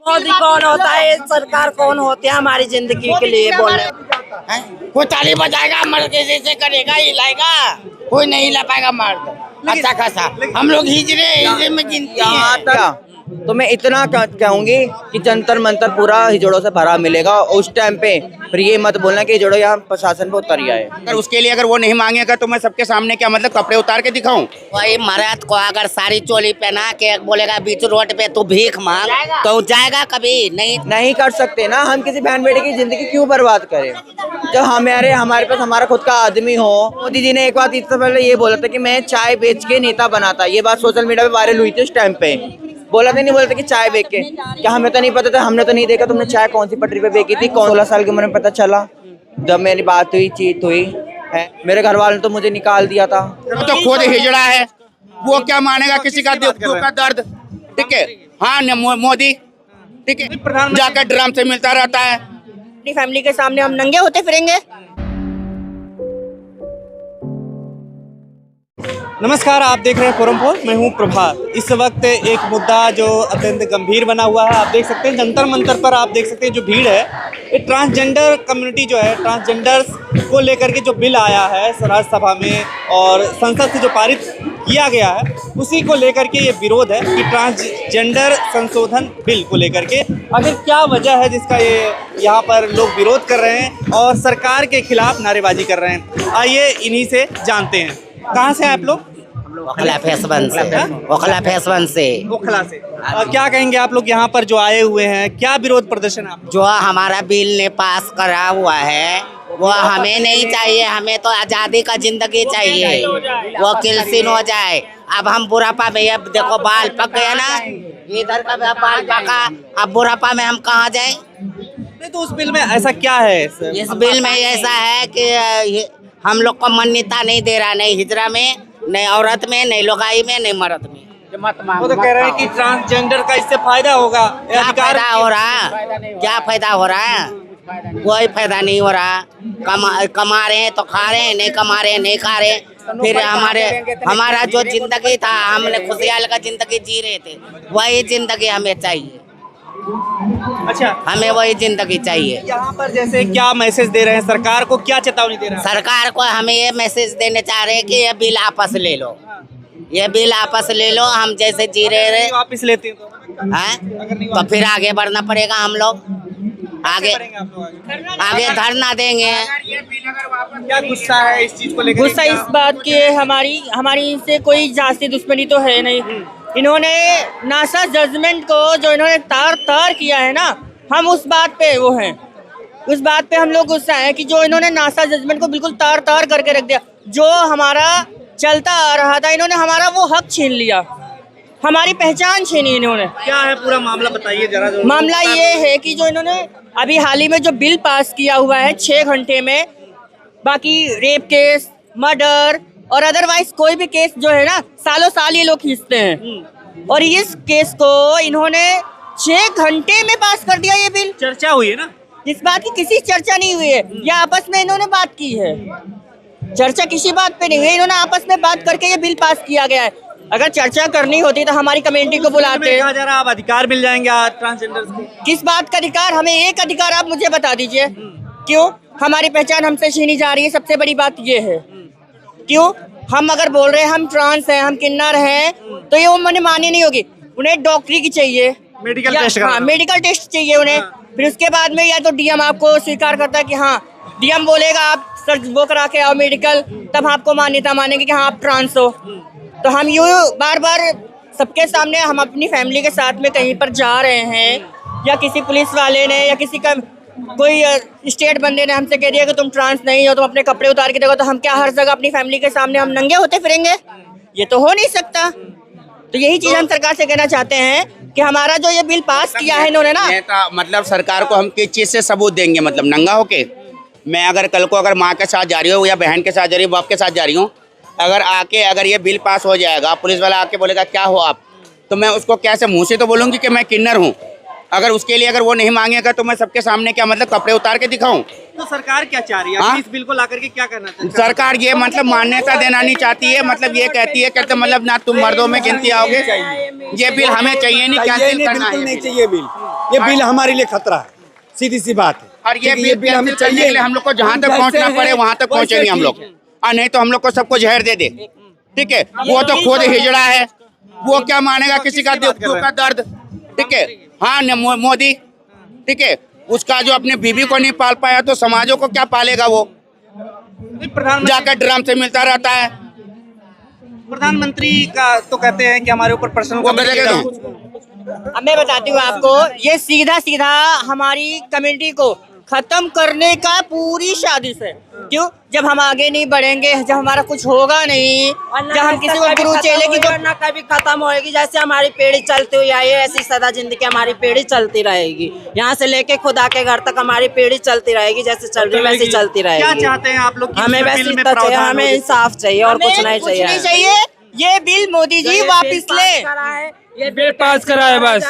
मोदी कौन होता है, सरकार कौन होती है हमारी जिंदगी के लिए बोलने? कोई ताली बजाएगा, मर्द जैसे करेगा, हिलाएगा, कोई नहीं हिला पाएगा मर्द अच्छा खासा। हम लोग हिजरे में गिनते हैं। तो मैं इतना कहूंगी कि जंतर मंतर पूरा हिजड़ों से भरा मिलेगा उस टाइम पे। फिर ये मत बोलना कि हिजड़ों यहाँ प्रशासन पे उतर गया है। अगर उसके लिए अगर वो नहीं मांगेगा तो मैं सबके सामने क्या मतलब कपड़े उतार के दिखाऊं? वही मर्द को अगर सारी चोली पहना के बोलेगा बीच रोड पे तू भीख मांग तो जाएगा कभी नहीं कर सकते ना। हम किसी बहन बेटे की जिंदगी क्यों बर्बाद करें जब हमारे पास हमारा खुद का आदमी हो। मोदी जी ने एक बात इससे पहले ये बोला था कि मैं चाय बेच के नेता बनाता। ये बात सोशल मीडिया पे वायरल हुई थी उस टाइम पे। बोला था नहीं बोला था कि चाय बेच के, क्या हमें तो नहीं पता था, हमने तो नहीं देखा तुमने चाय कौन सी पटरी पे बेची थी। 16 साल की उम्र में पता चला जब मेरी बात हुई, चीत हुई है। मेरे घर वालों ने तो मुझे निकाल दिया था। तो खुद हिजड़ा है, वो क्या मानेगा किसी का दुख का दर्द? ठीक है, हाँ मोदी ठीक है, जाकर ड्रम से मिलता रहता है। अपनी फैमिली के सामने हम नंगे होते फिरेंगे? नमस्कार, आप देख रहे हैं फोरम पोल। मैं हूं प्रभात। इस वक्त एक मुद्दा जो अत्यंत गंभीर बना हुआ है। आप देख सकते हैं जंतर मंतर पर, आप देख सकते हैं जो भीड़ है, ये ट्रांसजेंडर कम्युनिटी जो है, ट्रांसजेंडर्स को लेकर के जो बिल आया है राज्यसभा में और संसद से जो पारित किया गया है, उसी को लेकर के ये विरोध है कि ट्रांसजेंडर संशोधन बिल को लेकर के आखिर क्या वजह है जिसका ये यहाँ पर लोग विरोध कर रहे हैं और सरकार के खिलाफ नारेबाजी कर रहे हैं। आइए इन्हीं से जानते हैं। कहाँ से आप लोग? ओखला फेसवन से। ओखला फेसवन से। ओखला से। क्या कहेंगे आप लोग यहाँ पर जो आए हुए हैं, क्या विरोध प्रदर्शन आप? जो हमारा बिल ने पास करा हुआ है वो हमें नहीं चाहिए। हमें तो आजादी का जिंदगी चाहिए, वो किलसिन हो जाए। अब हम बुढ़ापा में, अब देखो बाल पक गया ना, इधर का बाल पका, अब बुढ़ापा में हम कहाँ जाए? नहीं तो उस बिल में ऐसा क्या है? इस बिल में ऐसा है कि हम लोग को मान्यता नहीं दे रहा, नहीं हिजरा में, नहीं औरत में, नहीं लोगाई में, नहीं मर्द में। वो तो कह रहे हैं कि ट्रांसजेंडर का इससे फायदा होगा। क्या फायदा हो रहा? क्या फायदा हो रहा है? कोई फायदा नहीं हो रहा। कमा रहे हैं तो खा रहे हैं, नहीं कमा रहे हैं नहीं खा रहे। फिर हमारा जो जिंदगी था, हमने खुशहाल का जिंदगी जी रहे थे, वही जिंदगी हमें चाहिए। अच्छा, हमें वही जिंदगी चाहिए। यहाँ पर जैसे क्या मैसेज दे रहे हैं सरकार को, क्या चेतावनी दे रहे हैं? सरकार को हमें ये मैसेज देने चाह रहे हैं कि ये बिल आपस ले लो, ये बिल आपस ले लो। हम जैसे जी रहे वापस लेते हैं तो फिर आगे बढ़ना पड़ेगा। हम लोग आगे धरना देंगे। क्या गुस्सा है इस चीज को लेकर? गुस्सा इस बात की है, हमारी इनसे कोई जाति दुश्मनी तो है नहीं। इन्होंने नासा जजमेंट को जो इन्होंने तार किया है ना, हम उस बात पे वो हैं, उस बात पे हम लोग गुस्सा है कि जो इन्होंने नासा जजमेंट को बिल्कुल तार करके रख दिया। जो हमारा चलता आ रहा था, इन्होंने हमारा वो हक छीन लिया, हमारी पहचान छीनी इन्होंने। क्या है पूरा मामला बताइए जरा। मामला ये है कि जो इन्होंने अभी हाल ही में जो बिल पास किया हुआ है 6 घंटे में, बाकी रेप केस, मर्डर और अदरवाइज कोई भी केस जो है ना, सालों साल ये लोग खींचते हैं। और इस केस को इन्होंने 6 घंटे में पास कर दिया। ये बिल चर्चा हुई है ना, इस बात की किसी चर्चा नहीं हुई है, ये आपस में इन्होंने बात की है। चर्चा किसी बात पे नहीं है, इन्होंने आपस में बात करके ये बिल पास किया गया है। अगर चर्चा करनी होती तो हमारी कम्युनिटी को बुलाते। कहा जा रहा है अब अधिकार मिल जाएंगे ट्रांसजेंडर्स को। किस बात का अधिकार? हमें एक अधिकार आप मुझे बता दीजिए। क्यों हमारी पहचान हमसे छीनी जा रही है? सबसे बड़ी बात ये है। क्यों हम अगर बोल रहे हैं हम ट्रांस हैं, हम किन्नर हैं, तो ये उन्हें मानी नहीं होगी। उन्हें डॉक्टरी की चाहिए, मेडिकल टेस्ट। हाँ, मेडिकल टेस्ट चाहिए उन्हें। फिर उसके बाद में या तो डीएम आपको स्वीकार करता है कि हाँ, डीएम बोलेगा आप सर वो करा के आओ मेडिकल, तब आपको मान्यता मानेंगे कि हाँ आप ट्रांस हो। तो हम यूँ बार बार सबके सामने, हम अपनी फैमिली के साथ में कहीं पर जा रहे हैं या किसी पुलिस वाले ने या किसी का कोई स्टेट बंदे ने हमसे कह दिया कि तुम ट्रांस नहीं हो, तुम अपने कपड़े उतार के देखो, तो हम क्या हर जगह अपनी फैमिली के सामने हम नंगे होते फिरेंगे? ये तो हो नहीं सकता। तो यही चीज हम सरकार से कहना चाहते हैं कि हमारा जो ये बिल पास किया है इन्होंने ना, मतलब सरकार को हम किस चीज से सबूत देंगे? मतलब नंगा होके मैं अगर कल को अगर माँ के साथ जा रही हूँ या बहन के साथ जा रही हूँ, बाप के साथ जा रही हूँ, अगर ये बिल पास हो जाएगा, पुलिस वाला आके बोलेगा क्या हो आप, तो मैं उसको कैसे मुँह से तो बोलूँगी कि मैं किन्नर हूँ। अगर उसके लिए अगर वो नहीं मांगेगा तो मैं सबके सामने क्या मतलब कपड़े उतार के दिखाऊं? तो सरकार क्या चाह रही है हाँ? इस बिल को लाकर के क्या करना चाहती है? सरकार ये मतलब मान्यता देना नहीं चाहती है, मतलब ये कहती है कहते मतलब ना तुम मर्दों में गिनती आओगे, ये बिल हमें चाहिए नहीं, कैंसिल करना है बिल्कुल नहीं ये बिल। चाहिए बिल। ये बिल हमारे लिए खतरा है, सीधी सी बात है। और ये क्योंकि बिल हमें चाहिए के लिए हम लोग को जहाँ तक पहुँचना पड़े वहाँ तक पहुँचेंगे हम लोग, और नहीं तो हम लोग को सबको जहर दे दे, ठीक है। वो तो खुद हिजड़ा है, वो क्या मानेगा किसी का दुख का दर्द, ठीक है। हाँ मोदी, ठीक है, उसका जो अपने बीवी को नहीं पाल पाया तो समाजों को क्या पालेगा वो, प्रधानमंत्री जाकर ड्रम से मिलता रहता है। प्रधानमंत्री का तो कहते हैं कि हमारे ऊपर पर्सनल वो करेगा अब मैं बताती हूँ आपको, ये सीधा सीधा हमारी कम्युनिटी को खत्म करने का पूरी साजिश है। क्यों? जब हम आगे नहीं बढ़ेंगे, जब हमारा कुछ होगा नहीं, जब हम किसी को गुरु चेले की ना कभी खत्म होएगी। जैसे हमारी पीढ़ी चलती हुई आई है, ऐसी सदा जिंदगी हमारी पीढ़ी चलती रहेगी। यहाँ से लेके खुदा के घर तक हमारी पीढ़ी चलती रहेगी, जैसे चल रही वैसी चलती क्या रहेगी। चाहते हैं आप लोग कि हमें इस वैसे बिल में इतना चाहिए, प्रावधान हमें हो? इंसाफ चाहिए और कुछ नहीं चाहिए। चाहिए। ये बिल मोदी जी वापस ले, ये बिल पास कराए बस,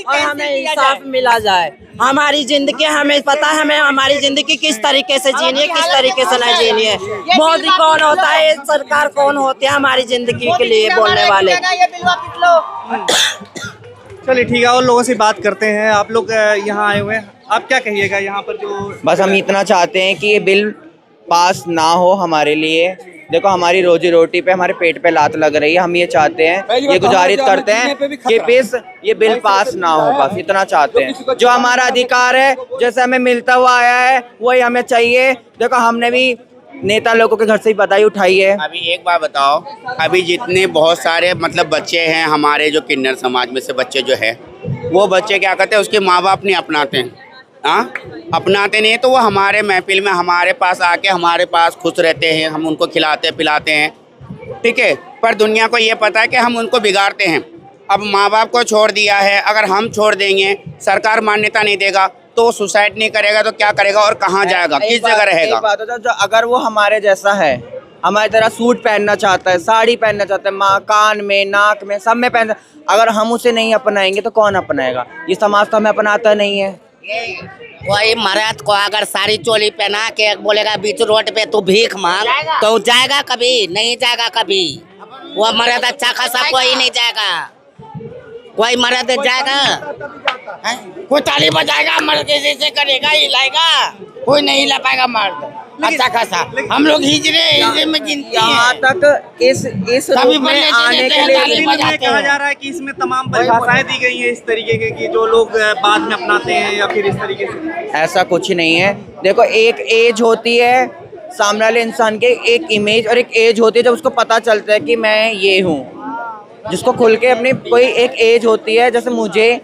और हमें इंसाफ मिला जाए। हमारी जिंदगी हमें पता है, हमें हमारी जिंदगी किस तरीके से जीनी है, किस तरीके से नहीं जीनी है। मोदी कौन होता है, सरकार कौन होती है हमारी जिंदगी के लिए बोलने वाले। ये बिल वापस लो। चलिए ठीक है, और लोगों से बात करते हैं। आप लोग यहाँ आए हुए हैं, आप क्या कहिएगा यहाँ पर जो बस हम इतना चाहते हैं कि ये बिल पास ना हो हमारे लिए। देखो हमारी रोजी रोटी पे, हमारे पेट पे लात लग रही है। हम ये चाहते हैं, ये गुजारिश करते हैं कि ये बिल पास ना हो, बस इतना चाहते हैं। जो हमारा अधिकार है, जैसे हमें मिलता हुआ आया है, वही हमें चाहिए। देखो हमने भी नेता लोगों के घर से ही बधाई उठाई है। अभी एक बात बताओ, अभी जितने बहुत सारे मतलब बच्चे हैं हमारे जो किन्नर समाज में से बच्चे जो है, वो बच्चे क्या करते हैं, उसके माँ बाप नहीं अपनाते हैं। हाँ, अपनाते नहीं तो वो हमारे महफिल में हमारे पास आके हमारे पास खुश रहते हैं, हम उनको खिलाते पिलाते हैं, ठीक है। पर दुनिया को ये पता है कि हम उनको बिगाड़ते हैं। अब माँ बाप को छोड़ दिया है, अगर हम छोड़ देंगे, सरकार मान्यता नहीं देगा तो सुसाइड नहीं करेगा तो क्या करेगा और कहाँ जाएगा, किस जगह रहेगा। एक बात होता है, जो अगर वो हमारे जैसा है, हमारी तरह सूट पहनना चाहता है, साड़ी पहनना चाहता है, माँ कान में नाक में सब में पहन, अगर हम उसे नहीं अपनाएंगे तो कौन अपनाएगा। ये समाज तो हमें अपनाता नहीं है। कोई मर्द को अगर साड़ी चोली पहना के बोलेगा बीच रोड पे तू भीख मांग, तो जाएगा कभी? नहीं जाएगा कभी। वो मर्द अच्छा खासा कोई नहीं जाएगा, कोई मर्द जाएगा? कोई ताली बजाएगा, मर्द जैसे करेगा, हिलाएगा, कोई नहीं हिला पाएगा मर्द अच्छा खासा। हम लोग हिजरे में गिनते यहाँ हैं। तक इस रूप में आने के लिए बिल में कहा जा रहा है कि इसमें तमाम परिभाषाएं दी गई हैं इस तरीके के कि जो लोग बाद में अपनाते हैं या फिर इस तरीके से। ऐसा कुछ नहीं है। देखो एक एज होती है सामने वाले इंसान के, एक इमेज और एक एज होती है जब उसको पता चलता है कि मैं ये हूँ, जिसको खुल के अपनी कोई एक एज होती है। जैसे मुझे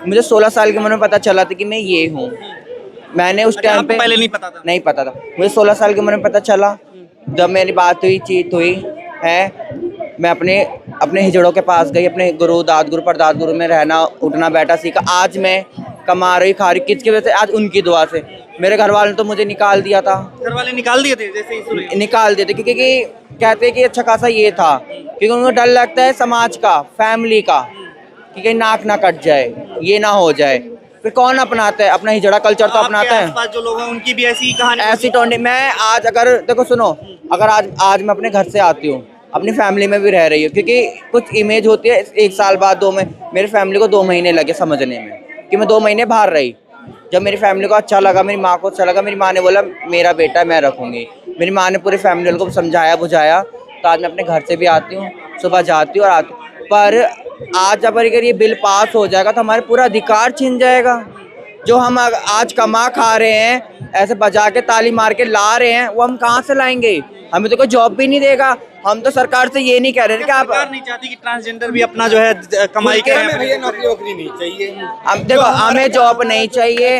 16 साल की उम्र में पता चला था कि मैं ये हूँ। मैंने उस टाइम पे पहले नहीं पता था? नहीं पता था। मुझे 16 साल की उम्र में पता चला, जब मेरी बात हुई, चीत हुई है। मैं अपने हिजड़ों के पास गई, अपने गुरु दाद गुरु परदाद गुरु में रहना उठना बैठा सीखा। आज मैं कमा रही खा रही, किसकी वजह से? आज उनकी दुआ से। मेरे घर वालों ने तो मुझे निकाल दिया था, घर वाले निकाल दिए थे जैसे ही सुने? निकाल देते, क्योंकि कहते कि अच्छा खासा ये था, क्योंकि उनको डर लगता है समाज का, फैमिली का, कि कहीं नाक ना कट जाए, ये ना हो जाए। फिर कौन अपनाता है? अपना हिजड़ा कल्चर तो अपनाता है। आसपास जो लोग हैं उनकी भी ऐसी कहानी? ऐसी टोनी मैं आज अगर देखो सुनो, अगर आज मैं अपने घर से आती हूँ, अपनी फैमिली में भी रह रही हूँ, क्योंकि कुछ इमेज होती है। 1 साल बाद 2 में मेरी फैमिली को 2 महीने लगे समझने में कि मैं 2 महीने बाहर रही। जब मेरी फैमिली को अच्छा लगा, मेरी माँ को अच्छा लगा, मेरी माँ ने बोला मेरा बेटा मैं रखूँगी। मेरी माँ ने पूरी फैमिली को समझाया बुझाया, तो आज मैं अपने घर से भी आती हूँ, सुबह जाती हूँ और आती हूँ। पर आज अगर ये बिल पास हो जाएगा तो हमारे पूरा अधिकार छिन जाएगा। जो हम आज कमा खा रहे हैं, ऐसे बजा के ताली मार के ला रहे हैं, वो हम कहाँ से लाएंगे? हमें तो कोई जॉब भी नहीं देगा। हम तो सरकार से ये नहीं कह रहे कि आप सरकार नहीं चाहती कि ट्रांसजेंडर भी अपना जो है कमाई करें? भैया नौकरी वोकरी नहीं चाहिए। हम देखो, हमें जॉब नहीं चाहिए,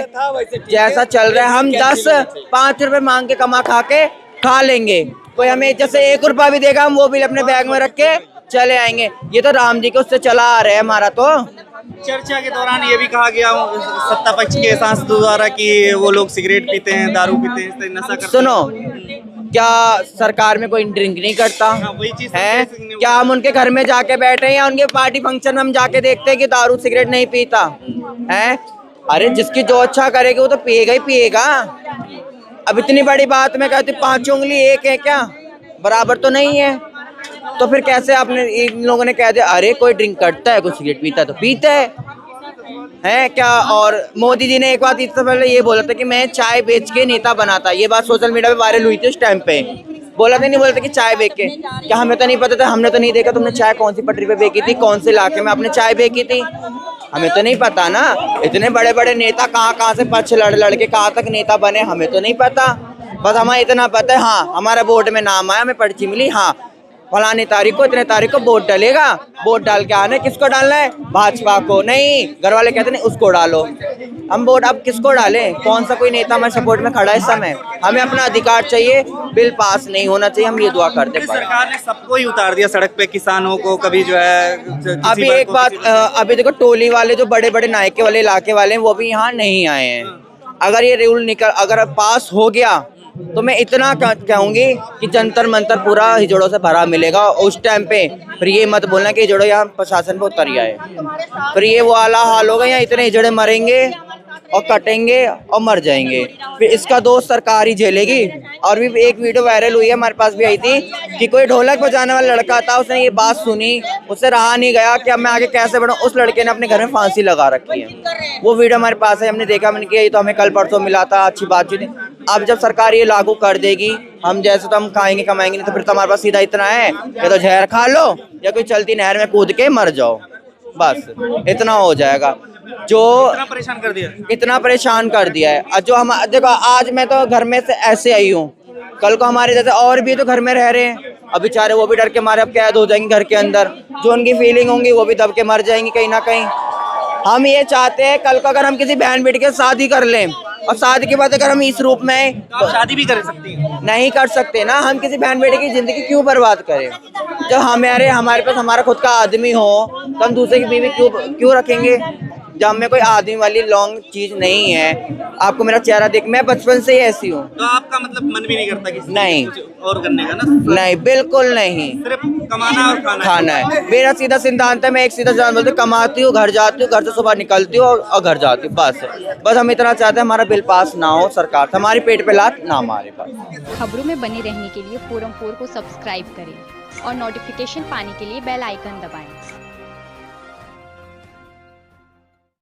जैसा चल रहा है हम 10-5 रुपए मांग के कमा खा के खा लेंगे। कोई हमें जैसे 1 रुपया भी देगा, हम वो भी अपने बैग में रख के चले आएंगे। ये तो राम जी के उससे चला आ रहा है हमारा। तो चर्चा के दौरान ये भी कहा गया सत्ता पक्ष के सांसदों द्वारा कि वो लोग सिगरेट पीते हैं, दारू पीते हैं, इस तरह नशा करते सुनो, क्या सरकार में कोई ड्रिंक नहीं करता वही चीज है? क्या हम उनके घर में जाके बैठे हैं या उनके पार्टी फंक्शन में हम जाके देखते हैं कि दारू सिगरेट नहीं पीता है? अरे जिसकी जो अच्छा करेगी वो तो पिएगा ही पिएगा। अब इतनी बड़ी बात मैं कहती हूँ 5 उंगली एक है क्या, बराबर तो नहीं है। तो फिर कैसे आपने इन लोगों ने कह दिया अरे कोई ड्रिंक करता है, कोई सिगरेट पीता है तो पीता है क्या। और मोदी जी ने एक बात इससे पहले ये बोला था कि मैं चाय बेच के नेता बनाता, ये बात सोशल मीडिया पे वायरल हुई थी उस टाइम पे। बोला था नहीं बोला था कि चाय बेच के, क्या हमें तो नहीं पता था, हमने तो नहीं देखा तुमने चाय कौन सी पटरी पे बेची थी, कौन से इलाके में आपने चाय बेची थी, हमें तो नहीं पता ना। इतने बड़े बड़े नेता कहाँ से पक्ष लड़ के कहाँ तक नेता बने हमें तो नहीं पता। बस हमें इतना पता है हाँ हमारा बोर्ड में नाम आया, हमें पर्ची मिली, हाँ फलानी तारीख को इतने तारीख को वोट डालेगा, वोट डाल के आने, किसको डालना है, भाजपा को नहीं, घर वाले कहते नहीं उसको डालो। हम वोट अब किसको डालें, कौन सा कोई नेता हमारे सपोर्ट में खड़ा है इस समय। हमें अपना अधिकार चाहिए, बिल पास नहीं होना चाहिए, हम ये दुआ करते हैं। सरकार ने सबको ही उतार दिया सड़क पे, किसानों को, कभी जो है अभी एक बात अभी देखो टोली वाले जो बड़े बड़े नायके वाले इलाके वाले हैं वो भी यहाँ नहीं आए हैं। अगर ये रूल अगर पास हो गया तो मैं इतना कहूंगी कि जंतर मंतर पूरा हिजड़ों से भरा मिलेगा उस टाइम पे। फिर ये मत बोलना कि हिजड़ों यहाँ प्रशासन पे उतर गया है, फिर ये वो वाला हाल होगा, यहाँ इतने हिजड़े मरेंगे और कटेंगे और मर जाएंगे, फिर इसका दोष सरकार ही झेलेगी। और भी एक वीडियो वायरल हुई है, हमारे पास भी आई थी कि कोई ढोलक बजाने वाला लड़का था, उसने ये बात सुनी, उससे रहा नहीं गया कि अब मैं आगे कैसे बढ़ूं, उस लड़के ने अपने घर में फांसी लगा रखी है। वो वीडियो हमारे पास है, हमने देखा, मैंने किया, ये तो हमें कल परसों मिला था, अच्छी बातचीत। अब जब सरकार ये लागू कर देगी, हम जैसे तो हम खाएंगे कमाएंगे, नहीं तो फिर तो हमारे पास सीधा इतना है, या तो जहर खा लो या कोई चलती नहर में कूद के मर जाओ, बस इतना हो जाएगा। जो इतना परेशान कर दिया है। जो हम देखो आज मैं तो घर में से ऐसे आई हूँ, कल को हमारे जैसे और भी तो घर में रह रहे हैं, अब बेचारे वो भी डर के मारे अब कैद हो जाएंगे घर के अंदर, जो उनकी फीलिंग होंगी वो भी दब के मर जाएंगी कहीं ना कहीं। हम ये चाहते हैं कल को अगर हम किसी बहन बेटी के शादी कर लें, और शादी के बाद अगर हम इस रूप में तो शादी भी कर सकती हैं, नहीं कर सकते ना, हम किसी बहन बेटे की जिंदगी क्यों बर्बाद करें। जब हमारे पास हमारा खुद का आदमी हो तो हम दूसरे की बीवी क्यों रखेंगे। जब हमें कोई आदमी वाली लॉन्ग चीज नहीं है, आपको मेरा चेहरा देख, मैं बचपन से ही ऐसी हूँ। तो आपका मतलब मन भी नहीं करता कि नहीं और करने का ना? नहीं बिल्कुल नहीं, सिर्फ कमाना और खाना है। मेरा सीधा सिद्धांत है, मैं एक सीधा सिद्धांत बोलती हूँ, कमाती हूँ, घर जाती हूँ, घर से सुबह निकलती हूँ और घर जाती हूँ, बस हम इतना चाहते हैं हमारा बिल पास ना हो, सरकार हमारी पेट पे लात ना मारे। बस खबरों में बने रहने के लिए फोरम 4 को सब्सक्राइब करें और नोटिफिकेशन पाने के लिए बेल आइकन दबाएं।